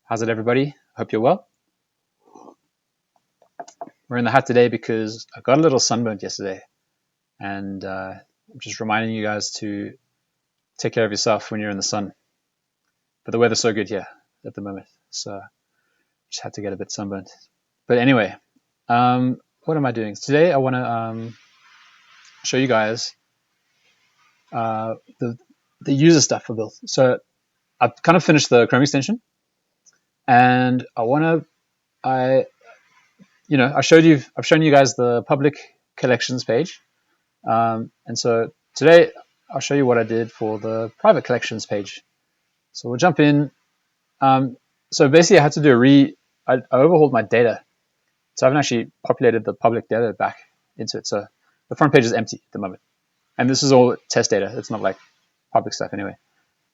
How's it, everybody? Hope you're well. We're in the hut today because I got a little sunburnt yesterday, and I'm just reminding you guys to take care of yourself when you're in the sun. But the weather's so good here at the moment, so just had to get a bit sunburnt. But anyway, what am I doing today? I want to show you guys the user stuff I built. So I've kind of finished the Chrome extension, and I've shown you guys the public collections page, and so today I'll show you what I did for the private collections page. So we'll jump in. So basically, I had to do I overhauled my data, so I haven't actually populated the public data back into it. So the front page is empty at the moment, and this is all test data. It's not like public stuff anyway.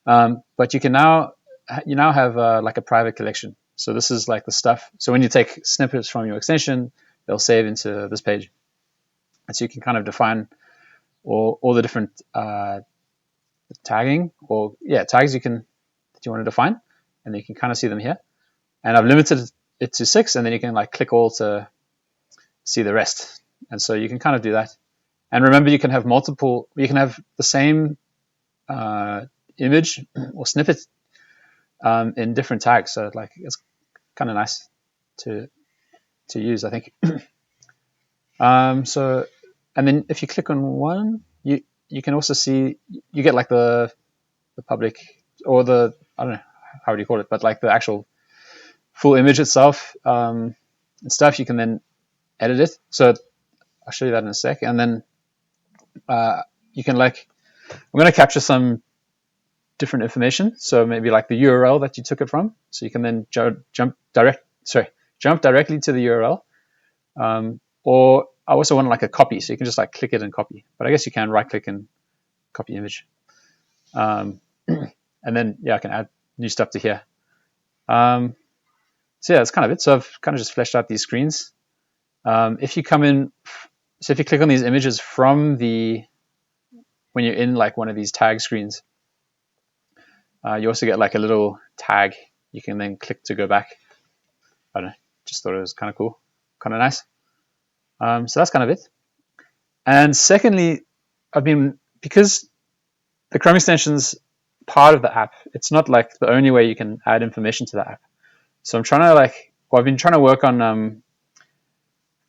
But you now have like a private collection. So this is like the stuff. So when you take snippets from your extension, they'll save into this page. And so you can kind of define all the different tagging tags that you want to define, and then you can kind of see them here. And I've limited it to 6, and then you can like click all to see the rest. And so you can kind of do that. And remember, you can have the same image or snippet in different tags. So like it's kind of nice to use, I think. And then if you click on one, you can also see, you get like the public, or I don't know, how would you call it, but like the actual full image itself and stuff. You can then edit it. So I'll show you that in a sec. And then you can I'm going to capture some different information. So maybe like the URL that you took it from. So you can then jump directly to the URL. Or I also want like a copy, so you can just like click it and copy. But I guess you can right click and copy image. And then I can add new stuff to here. So that's kind of it. So I've kind of just fleshed out these screens. If you come in, so if you click on these images when you're in like one of these tag screens, you also get like a little tag. You can then click to go back. I don't know, just thought it was kind of cool, kind of nice. So that's kind of it. And secondly, because the Chrome extension's part of the app, it's not like the only way you can add information to the app. So I've been trying to work on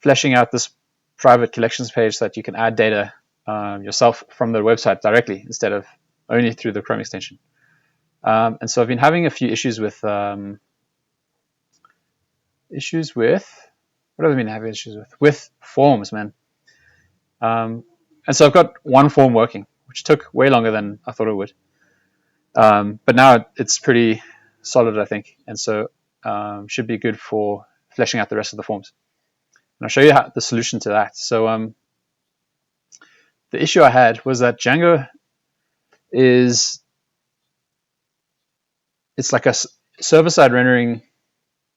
fleshing out this private collections page so that you can add data yourself from the website directly instead of only through the Chrome extension. And so I've been having a few issues with what have I been having issues with forms, man. And so I've got one form working, which took way longer than I thought it would. But now it's pretty solid, I think, and so should be good for fleshing out the rest of the forms. And I'll show you the solution to that. So the issue I had was that Django it's like a server-side rendering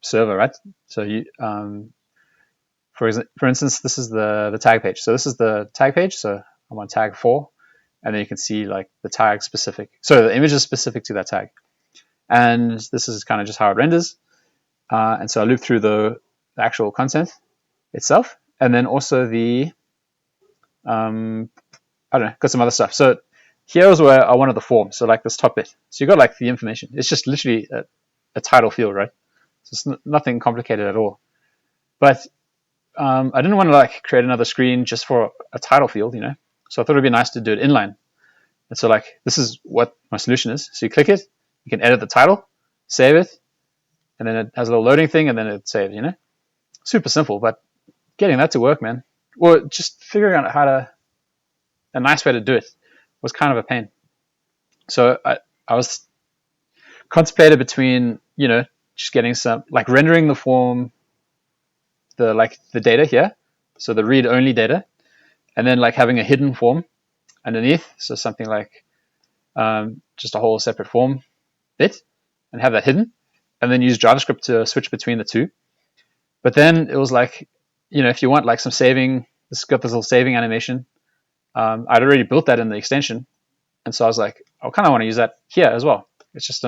server, right? So you, for instance, this is the tag page. So this is the tag page. So I'm on tag 4, and then you can see like the tag specific. So the image is specific to that tag, and this is kind of just how it renders. And so I loop through the actual content itself, and then also the got some other stuff. So here is where I wanted the form. So like this top bit. So you got like the information. It's just literally a title field, right? So it's nothing complicated at all. But I didn't want to like create another screen just for a title field, So I thought it'd be nice to do it inline. And so like this is what my solution is. So you click it, you can edit the title, save it, and then it has a little loading thing, and then it saves, Super simple, but getting that to work, man. Or just figuring out a nice way to do it was kind of a pain. So I was contemplated between, just getting some, like rendering the form, the data here, so the read-only data, and then like having a hidden form underneath, so something like just a whole separate form bit, and have that hidden, and then use JavaScript to switch between the two. But then it was like, if you want like some saving, this got this little saving animation. I'd already built that in the extension, and so I was like, I kind of want to use that here as well. It's just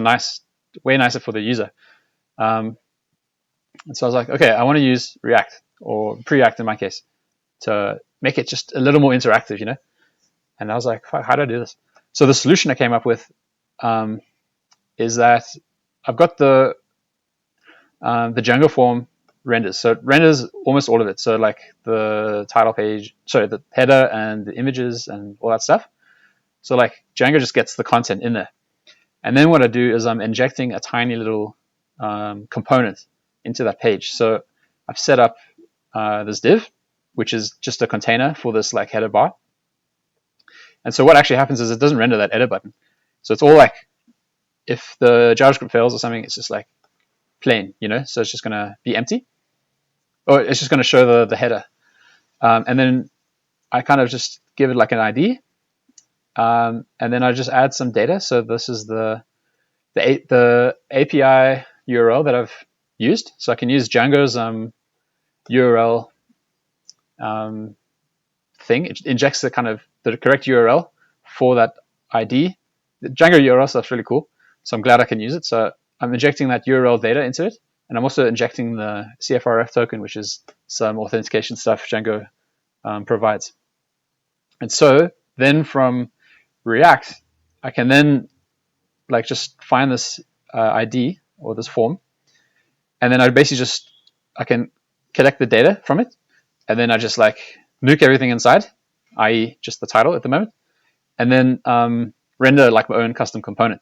way nicer for the user. And so I was like, okay, I want to use React or Preact in my case to make it just a little more interactive, you know? And I was like, how do I do this? So the solution I came up with is that I've got the Django form renders. So it renders almost all of it. So like the title page, sorry, the header and the images and all that stuff. So like Django just gets the content in there. And then what I do is I'm injecting a tiny little component into that page. So I've set up this div, which is just a container for this like header bar. And so what actually happens is it doesn't render that edit button. So it's all like, if the JavaScript fails or something, it's just like plain, you know? So it's just going to be empty. Or it's just going to show the header. And then I kind of just give it like an ID. And then I just add some data. So this is the API URL that I've used. So I can use Django's URL thing. It injects the correct URL for that ID. The Django URL stuff's really cool. So I'm glad I can use it. So I'm injecting that URL data into it. And I'm also injecting the CFRF token, which is some authentication stuff Django provides. And so then from React, I can then like just find this ID or this form. And then I basically I can collect the data from it. And then I just like nuke everything inside, i.e. just the title at the moment. And then render like my own custom component.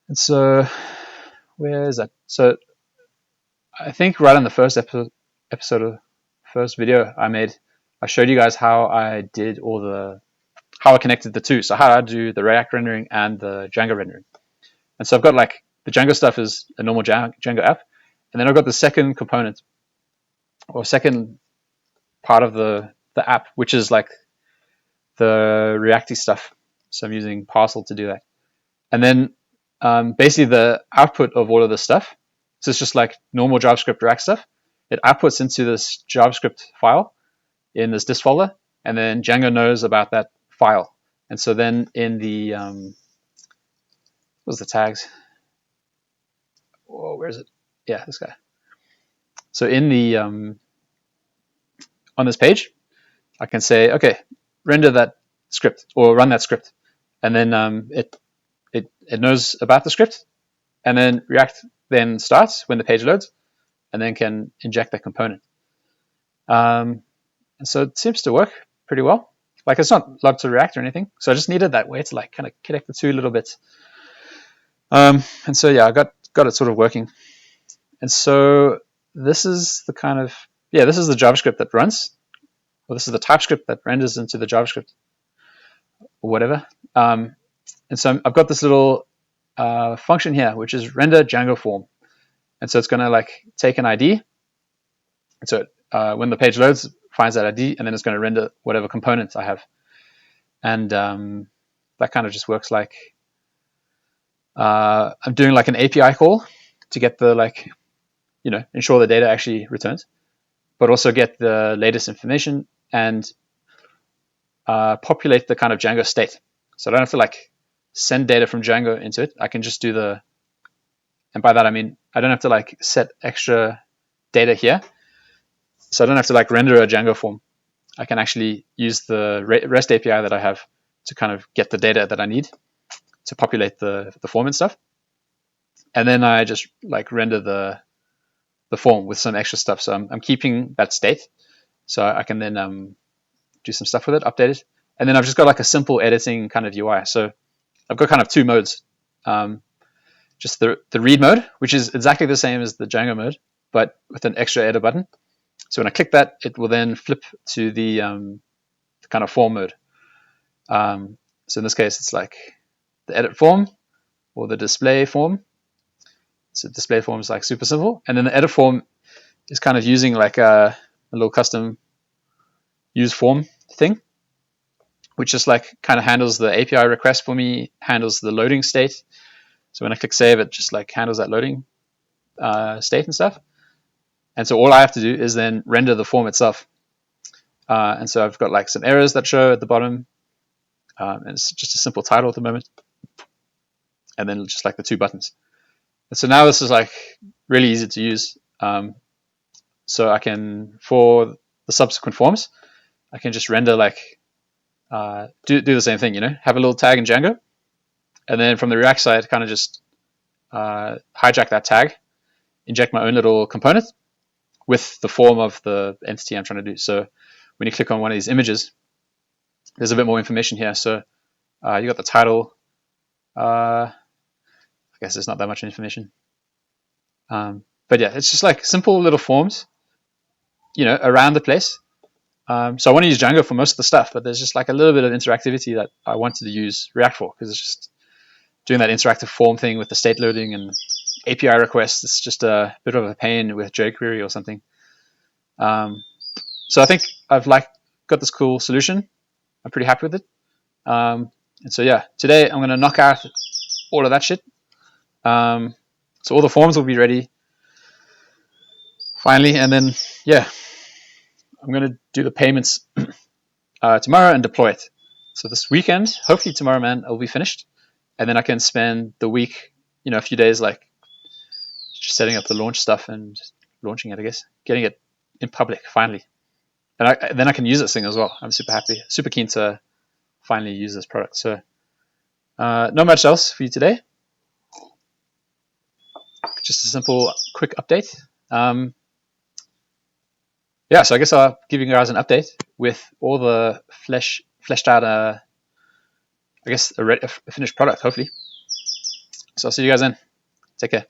And so where is that? So I think right on the first episode of first video I made, I showed you guys how I did how I connected the two. So how I do the React rendering and the Django rendering. And so I've got like the Django stuff is a normal Django app. And then I've got the second component or second part of the app, which is like the Reacty stuff. So I'm using Parcel to do that. And then basically the output of all of this stuff, so it's just like normal JavaScript React stuff. It outputs into this JavaScript file in this dist folder, and then Django knows about that file. And so then in the, what's the tags? Oh, where is it? Yeah, this guy. So in the, on this page, I can say, okay, render that script or run that script. And then it knows about the script, and then React then starts when the page loads, and then can inject that component. And so it seems to work pretty well. Like it's not logged to React or anything, so I just needed that way to like kind of connect the two little bits. And so yeah, I got it sort of working. And so this is the kind of this is the JavaScript that runs, or this is the TypeScript that renders into the JavaScript or whatever. And so I've got this little function here, which is render Django form. And so it's going to like take an ID. And so when the page loads, it finds that ID, and then it's going to render whatever components I have. And that kind of just works like I'm doing like an API call to get the like, ensure the data actually returns, but also get the latest information and populate the kind of Django state. So I don't have to like send data from Django into it. I can just do and by that I mean I don't have to like set extra data here. So I don't have to like render a Django form. I can actually use the REST API that I have to kind of get the data that I need to populate the form and stuff. And then I just like render the form with some extra stuff. So I'm keeping that state. So I can then do some stuff with it, update it. And then I've just got like a simple editing kind of UI. So I've got kind of two modes. Just the read mode, which is exactly the same as the Django mode, but with an extra edit button. So when I click that, it will then flip to the kind of form mode. So in this case, it's like the edit form or the display form. So display form is like super simple. And then the edit form is kind of using like a little custom use form thing, which just like kind of handles the API request for me, handles the loading state. So when I click save, it just like handles that loading state and stuff. And so all I have to do is then render the form itself. And so I've got like some errors that show at the bottom. And it's just a simple title at the moment. And then just like the two buttons. And so now this is like really easy to use. So I can, for the subsequent forms, I can just render like, do the same thing, have a little tag in Django. And then from the React side, kind of just hijack that tag, inject my own little component with the form of the entity I'm trying to do. So when you click on one of these images, there's a bit more information here. So you got the title. I guess there's not that much information. But yeah, it's just like simple little forms, around the place. So I want to use Django for most of the stuff, but there's just like a little bit of interactivity that I wanted to use React for, because it's just doing that interactive form thing with the state loading and API requests. It's just a bit of a pain with jQuery or something. So I think I've got this cool solution. I'm pretty happy with it. And so yeah, today I'm going to knock out all of that shit. So all the forms will be ready finally, and then yeah, I'm going to do the payments tomorrow and deploy it. So this weekend, hopefully tomorrow, man, it'll be finished, and then I can spend the week, a few days like just setting up the launch stuff and launching it, I guess, getting it in public finally. And then I can use this thing as well. I'm super happy, super keen to finally use this product. So not much else for you today. Just a simple, quick update. Yeah, so I guess I'll give you guys an update with all the fleshed out, I guess, a finished product, hopefully. So I'll see you guys then. Take care.